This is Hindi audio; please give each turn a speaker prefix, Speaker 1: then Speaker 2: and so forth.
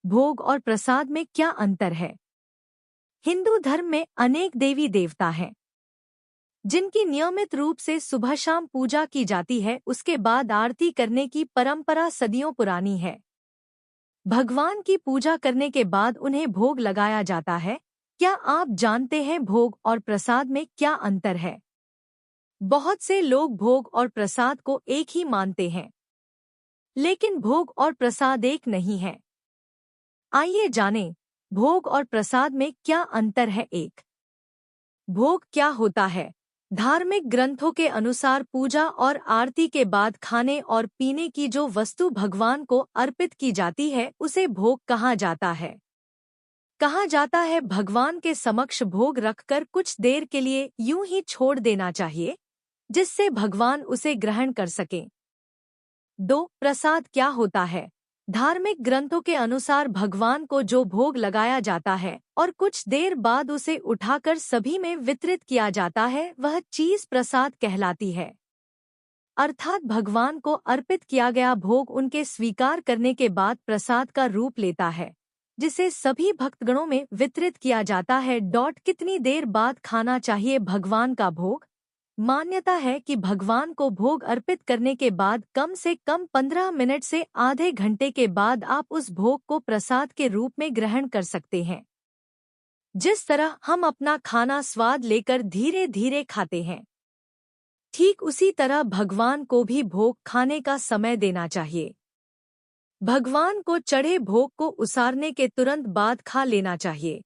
Speaker 1: भोग और प्रसाद में क्या अंतर है? हिंदू धर्म में अनेक देवी देवता हैं, जिनकी नियमित रूप से सुबह शाम पूजा की जाती है। उसके बाद आरती करने की परंपरा सदियों पुरानी है। भगवान की पूजा करने के बाद उन्हें भोग लगाया जाता है। क्या आप जानते हैं भोग और प्रसाद में क्या अंतर है? बहुत से लोग भोग और प्रसाद को एक ही मानते हैं, लेकिन भोग और प्रसाद एक नहीं है। आइए जानें, भोग और प्रसाद में क्या अंतर है। एक, भोग क्या होता है? धार्मिक ग्रंथों के अनुसार पूजा और आरती के बाद खाने और पीने की जो वस्तु भगवान को अर्पित की जाती है उसे भोग कहा जाता है। भगवान के समक्ष भोग रखकर कुछ देर के लिए यूं ही छोड़ देना चाहिए, जिससे भगवान उसे ग्रहण कर सकें। 2. प्रसाद क्या होता है? धार्मिक ग्रंथों के अनुसार भगवान को जो भोग लगाया जाता है और कुछ देर बाद उसे उठाकर सभी में वितरित किया जाता है, वह चीज प्रसाद कहलाती है। अर्थात भगवान को अर्पित किया गया भोग उनके स्वीकार करने के बाद प्रसाद का रूप लेता है, जिसे सभी भक्तगणों में वितरित किया जाता है। कितनी देर बाद खाना चाहिए भगवान का भोग? मान्यता है कि भगवान को भोग अर्पित करने के बाद कम से कम 15 मिनट से आधे घंटे के बाद आप उस भोग को प्रसाद के रूप में ग्रहण कर सकते हैं। जिस तरह हम अपना खाना स्वाद लेकर धीरे धीरे खाते हैं, ठीक उसी तरह भगवान को भी भोग खाने का समय देना चाहिए। भगवान को चढ़े भोग को उसारने के तुरंत बाद खा लेना चाहिए।